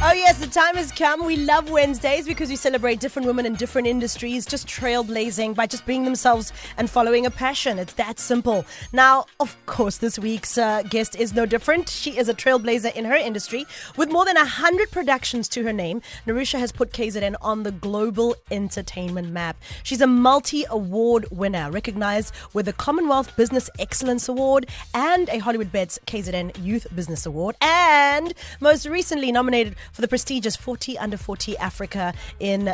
Oh yes, the time has come. We love Wednesdays because we celebrate different women in different industries, just trailblazing by just being themselves and following a passion. It's that simple. Now, of course, this week's guest is no different. She is a trailblazer in her industry. With more than 100 productions to her name, Nerusha has put KZN on the global entertainment map. She's a multi-award winner, recognized with the Commonwealth Business Excellence Award and a Hollywood Bets KZN Youth Business Award, and most recently nominated for the prestigious 40 Under 40 Africa in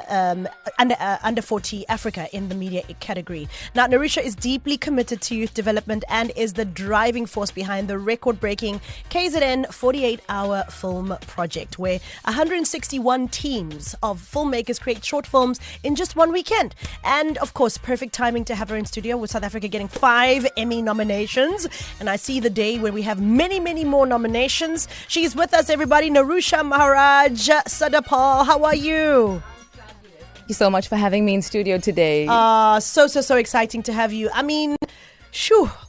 Under 40 Africa in the media category. Now, Nerusha is deeply committed to youth development and is the driving force behind the record-breaking KZN 48-hour film project, where 161 teams of filmmakers create short films in just one weekend. And of course, perfect timing to have her in studio, with South Africa getting 5 Emmy nominations. And I see the day when we have many, many more nominations. She's with us, everybody. Nerusha Maharaj Sadapal, how are you? Thank you so much for having me in studio today. So exciting to have you. I mean,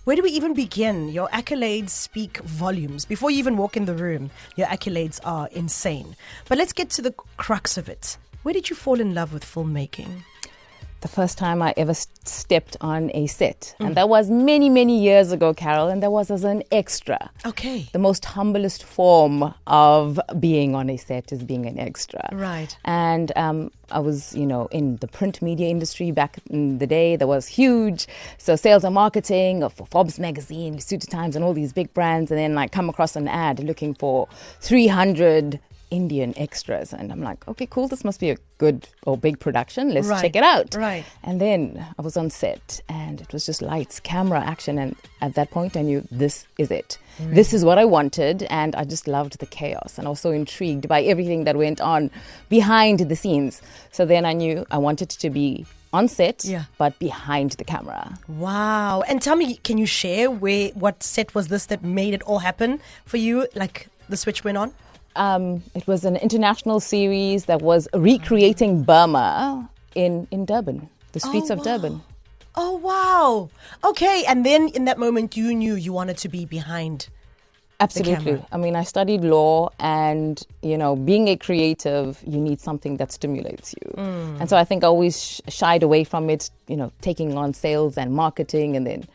where do we even begin? Your accolades speak volumes. Before you even walk in the room, your accolades are insane. But let's get to the crux of it. Where did you fall in love with filmmaking? The first time I ever stepped on a set. And that was many, many years ago, Carol. And that was as an extra. Okay. The most humblest form of being on a set is being an extra. Right. And I was, in the print media industry back in the day that was huge. So sales and marketing for Forbes magazine, Suit Times, and all these big brands. And then I come across an ad looking for 300 Indian extras, and I'm like, okay, cool, this must be a good or big production, let's check it out. Right. And then I was on set and it was just lights, camera, action, and at that point I knew this is it. This is what I wanted, and I just loved the chaos, and I was so intrigued by everything that went on behind the scenes. So then I knew I wanted to be on set, but behind the camera. Wow. And tell me, can you share what set was this that made it all happen for you, like the switch went on? It was an international series that was recreating Burma in Durban, the streets of Durban. Oh, wow. Okay. And then in that moment, you knew you wanted to be behind Absolutely. the camera. I mean, I studied law, and, being a creative, you need something that stimulates you. And so I think I always shied away from it, taking on sales and marketing, and then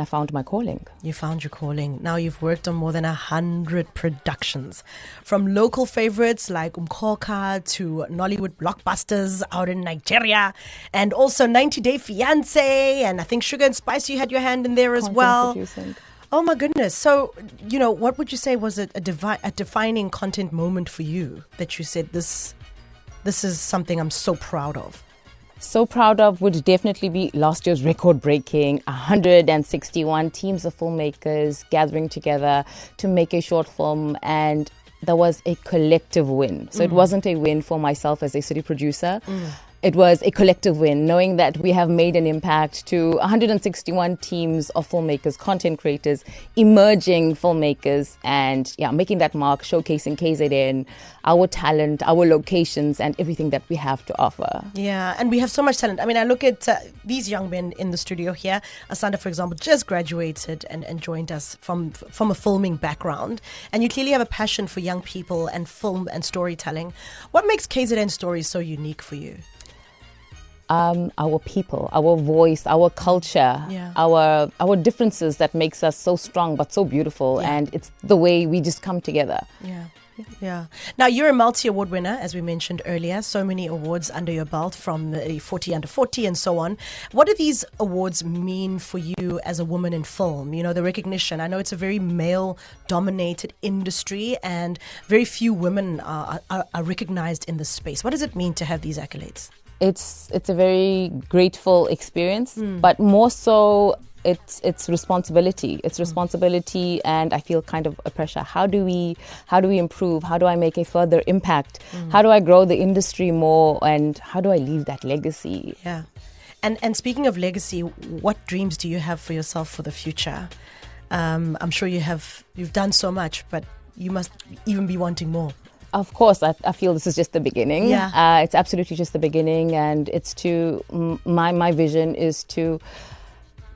I found my calling. You found your calling. Now you've worked on more than 100 productions, from local favorites like Umkoka to Nollywood blockbusters out in Nigeria, and also 90 Day Fiancé, and I think Sugar and Spice, you had your hand in there as well. Producing. Oh my goodness. So, what would you say was a defining content moment for you that you said, this is something I'm so proud of? So proud of would definitely be last year's record-breaking 161 teams of filmmakers gathering together to make a short film, and there was a collective win. So it wasn't a win for myself as a city producer. It was a collective win, knowing that we have made an impact to 161 teams of filmmakers, content creators, emerging filmmakers, and making that mark, showcasing KZN, our talent, our locations, and everything that we have to offer. Yeah, and we have so much talent. I mean, I look at these young men in the studio here. Asanda, for example, just graduated and joined us from a filming background. And you clearly have a passion for young people and film and storytelling. What makes KZN stories so unique for you? Our people, our voice, our culture, our differences that makes us so strong but so beautiful, and it's the way we just come together. Yeah. Now, you're a multi-award winner, as we mentioned earlier. So many awards under your belt, from the 40 Under 40 and so on. What do these awards mean for you as a woman in film? The recognition. I know it's a very male-dominated industry, and very few women are recognized in this space. What does it mean to have these accolades? It's a very grateful experience, but more so it's responsibility. It's responsibility, and I feel kind of a pressure. How do we improve? How do I make a further impact? How do I grow the industry more, and how do I leave that legacy? Yeah. And speaking of legacy, what dreams do you have for yourself for the future? I'm sure you've done so much, but you must even be wanting more. Of course, I feel this is just the beginning. It's absolutely just the beginning, and it's my vision is to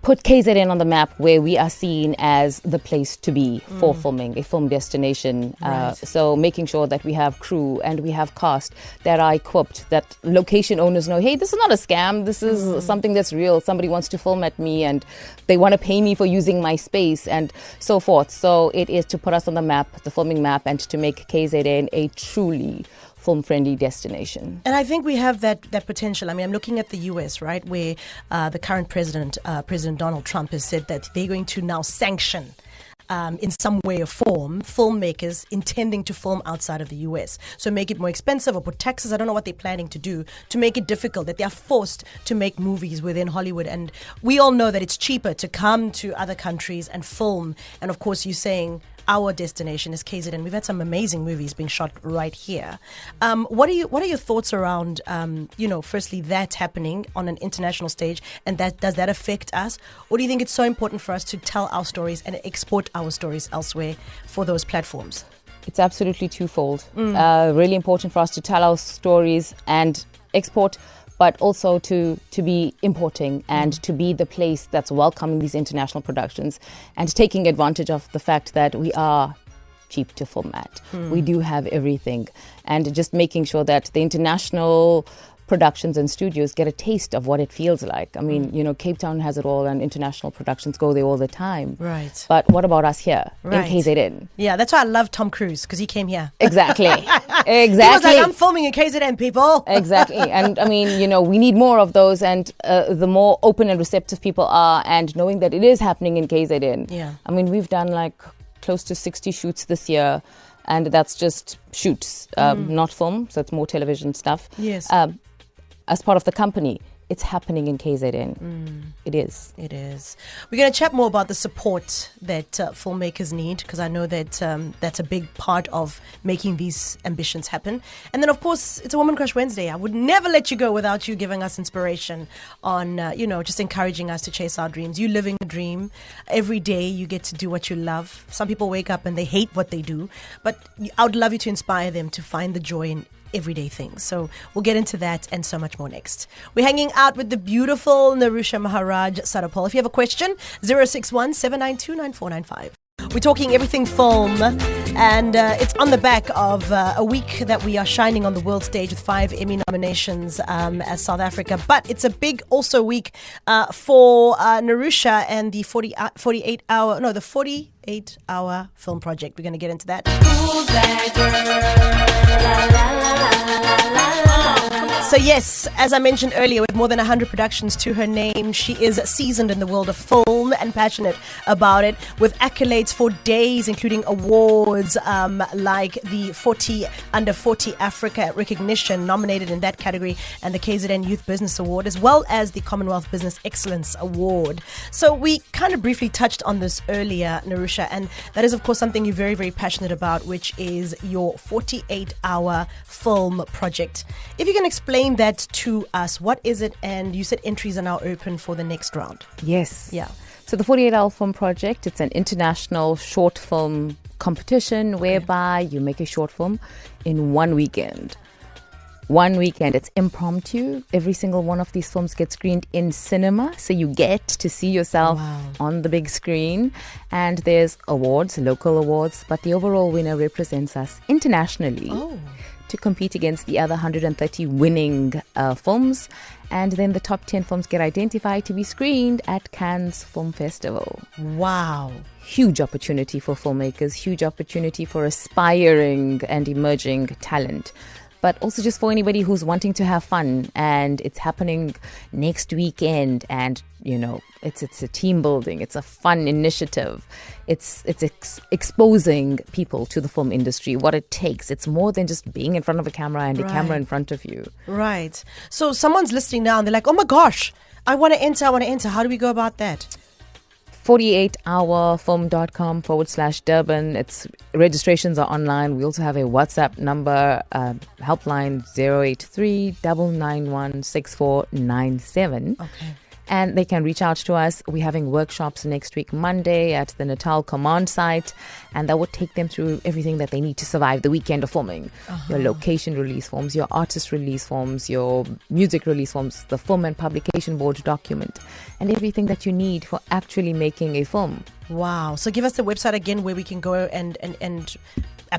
put KZN on the map where we are seen as the place to be for filming, a film destination. Right. So making sure that we have crew and we have cast that are equipped, that location owners know, hey, this is not a scam. This is something that's real. Somebody wants to film at me and they want to pay me for using my space and so forth. So it is to put us on the map, the filming map, and to make KZN a truly film-friendly destination. And I think we have that potential. I mean, I'm looking at the US, right, where the current president, President Donald Trump, has said that they're going to now sanction in some way or form filmmakers intending to film outside of the US. So make it more expensive or put taxes. I don't know what they're planning to do to make it difficult, that they are forced to make movies within Hollywood. And we all know that it's cheaper to come to other countries and film. And of course, you're saying our destination is KZN. We've had some amazing movies being shot right here. What are your thoughts around, firstly, that happening on an international stage, and does that affect us? Or do you think it's so important for us to tell our stories and export our stories elsewhere for those platforms? It's absolutely twofold. Really important for us to tell our stories and export, but also to be importing and to be the place that's welcoming these international productions and taking advantage of the fact that we are cheap to film at. We do have everything, and just making sure that the international productions and studios get a taste of what it feels like. I mean, Cape Town has it all and international productions go there all the time. Right. But what about us here in KZN? Yeah, that's why I love Tom Cruise, because he came here. Exactly. He was like, I'm filming in KZN, people. Exactly. And I mean, we need more of those, and the more open and receptive people are, and knowing that it is happening in KZN. Yeah. I mean, we've done like close to 60 shoots this year, and that's just shoots, not film. So it's more television stuff. Yes. As part of the company, it's happening in KZN. It is. It is. We're going to chat more about the support that filmmakers need, because I know that that's a big part of making these ambitions happen. And then, of course, it's a Woman Crush Wednesday. I would never let you go without you giving us inspiration on, just encouraging us to chase our dreams. You living a dream. Every day you get to do what you love. Some people wake up and they hate what they do, but I would love you to inspire them to find the joy in everyday things. So we'll get into that and so much more next. We're hanging out with the beautiful Nerusha Maharaj Sadapal. If you have a question, 061 792 9495. We're talking everything film, and it's on the back of a week that we are shining on the world stage with 5 Emmy nominations as South Africa. But it's a big also week for Nerusha and the 48-hour film project. We're going to get into that. Who's that girl? So yes, as I mentioned earlier, with more than 100 productions to her name, she is seasoned in the world of film and passionate about it, with accolades for days, including awards like the Under 40 Africa Recognition, nominated in that category, and the KZN Youth Business Award, as well as the Commonwealth Business Excellence Award. So we kind of briefly touched on this earlier, Nerusha, and that is, of course, something you're very, very passionate about, which is your 48-hour film project. If you can explain that to us, what is it? And you said entries are now open for the next round. Yes. Yeah. So the 48-hour film project, it's an international short film competition whereby you make a short film in 1 weekend. 1 weekend. It's impromptu. Every single one of these films gets screened in cinema, so you get to see yourself on the big screen. And there's awards, local awards, but the overall winner represents us internationally to compete against the other 130 winning films. And then the top 10 films get identified to be screened at Cannes Film Festival. Wow. Huge opportunity for filmmakers, huge opportunity for aspiring and emerging talent, but also just for anybody who's wanting to have fun. And it's happening next weekend, and it's a team building, it's a fun initiative, it's exposing people to the film industry, what it takes. It's more than just being in front of a camera and a camera in front of you. Right. So someone's listening now and they're like, oh my gosh, I want to enter. How do we go about that? 48hourfilm.com/Durban. It's registrations are online. We also have a WhatsApp number, helpline 083 991 6497. Okay. and they can reach out to us. We're having workshops next week, Monday, at the Natal Command site, and that will take them through everything that they need to survive the weekend of filming. Your location release forms, your artist release forms, your music release forms, the film and publication board document, and everything that you need for actually making a film. Wow. So give us the website again where we can go and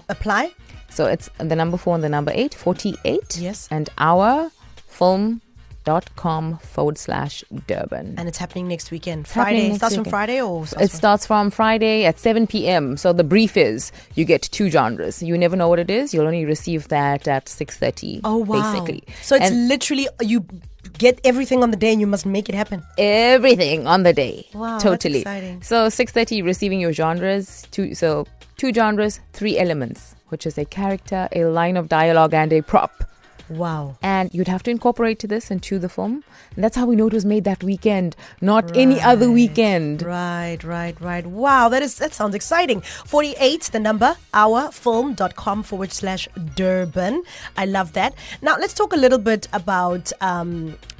apply. So it's the number 4 and the number 8, 48. Yes. And ourfilm.com/Durban. And it's happening next weekend. It's happening Friday. next Starts from weekend. Friday or It starts from Friday at 7 p.m. So the brief is you get 2 genres. You never know what it is. You'll only receive that at 6:30. Oh, wow. Basically. So it's literally you get everything on the day and you must make it happen. Everything on the day. Wow, totally. that's exciting. So 6:30 receiving your genres. 2 genres, 3 elements, which is a character, a line of dialogue, and a prop. Wow. And you'd have to incorporate this into the film. And that's how we know it was made that weekend, not any other weekend. Right. Wow, that sounds exciting. 48, the number, ourfilm.com/Durban. I love that. Now, let's talk a little bit about...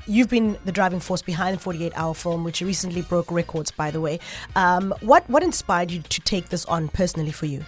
you've been the driving force behind the 48-hour film, which recently broke records, by the way. What inspired you to take this on personally for you?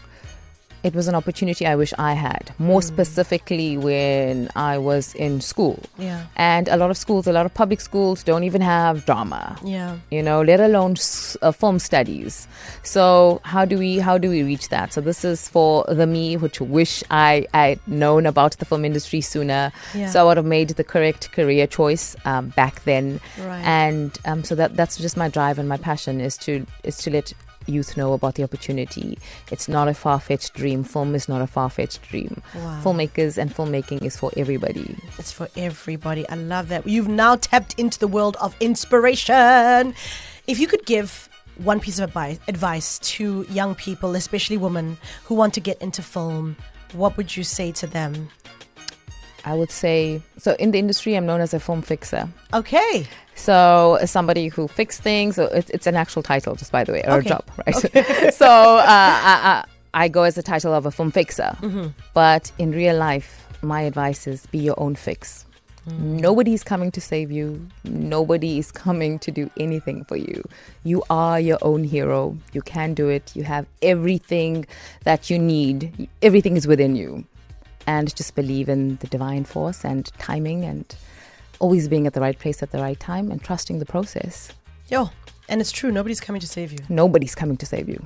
It was an opportunity I wish I had, more specifically when I was in school. Yeah. And a lot of public schools don't even have drama. Yeah. Let alone film studies. So how do we reach that? So this is for the me, which wish I'd known about the film industry sooner. Yeah. So I would have made the correct career choice back then. Right. And so that's just my drive and my passion is to let youth know about the opportunity. It's not a far-fetched dream. Film is not a far-fetched dream. Wow. Filmmakers and filmmaking is for everybody. It's for everybody. I love that. You've now tapped into the world of inspiration. If you could give one piece of advice to young people, especially women who want to get into film, what would you say to them? I would say, so in the industry, I'm known as a film fixer. Okay. So somebody who fixes things, so it's an actual title, just by the way, or a job, right? Okay. So I go as the title of a film fixer. Mm-hmm. But in real life, my advice is be your own fix. Nobody's coming to save you. Nobody is coming to do anything for you. You are your own hero. You can do it. You have everything that you need. Everything is within you. And just believe in the divine force and timing and always being at the right place at the right time and trusting the process. Yo, and it's true. Nobody's coming to save you. Nobody's coming to save you.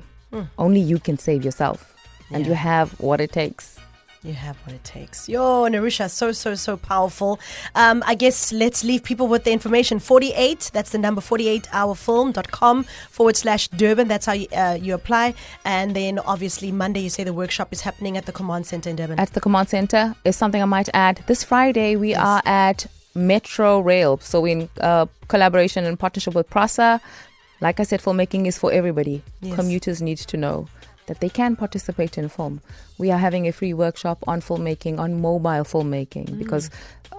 Only you can save yourself. And Yeah. you have what it takes. You have what it takes. Yo, Nerusha, so powerful. I guess let's leave people with the information. 48, that's the number, 48hourfilm.com/Durban. That's how you apply. And then obviously Monday, you say the workshop is happening at the Command Center in Durban. At the Command Center is something I might add. This Friday, we are at Metro Rail. So we're in collaboration and partnership with PRASA. Like I said, filmmaking is for everybody. Yes. Commuters need to know that they can participate in film. We are having a free workshop on filmmaking, on mobile filmmaking, because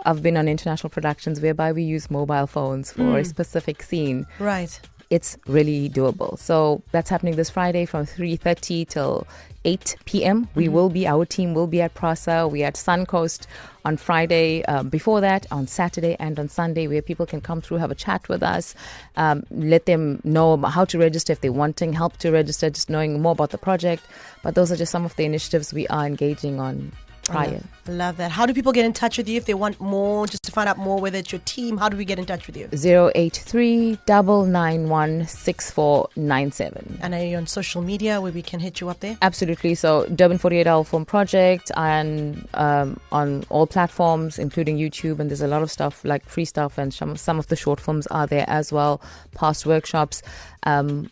I've been on international productions whereby we use mobile phones for a specific scene. Right. It's really doable. So that's happening this Friday from 3:30 till 8 p.m. Our team will be at Prasa. We're at Suncoast on Friday. Before that, on Saturday and on Sunday, where people can come through, have a chat with us, let them know about how to register if they're wanting help to register, just knowing more about the project. But those are just some of the initiatives we are engaging on prior. I love that. How do people get in touch with you if they want more, just to find out more, whether it's your team? How do we get in touch with you? 083-991-6497. And are you on social media where we can hit you up there? Absolutely. So Durban 48 Hour Film Project and on all platforms, including YouTube. And there's a lot of stuff like free stuff, and some of the short films are there as well, past workshops. And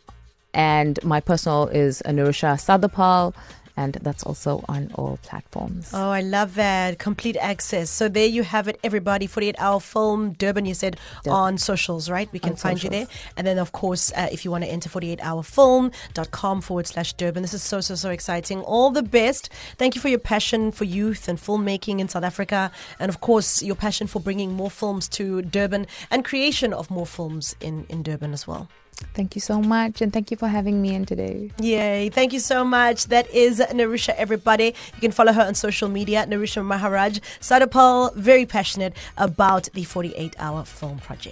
my personal is Nerusha Sadapal. And that's also on all platforms. Oh, I love that. Complete access. So there you have it, everybody. 48 Hour Film, Durban, you said, on socials, right? We can On find you socials. there. And then, of course, if you want to enter 48hourfilm.com/Durban. This is so exciting. All the best. Thank you for your passion for youth and filmmaking in South Africa. And, of course, your passion for bringing more films to Durban and creation of more films in Durban as well. Thank you so much, and thank you for having me in today. Yay. Thank you so much. That is Nerusha, everybody. You can follow her on social media, Nerusha Maharaj Sadapal, very passionate about the 48 Hour Film Project.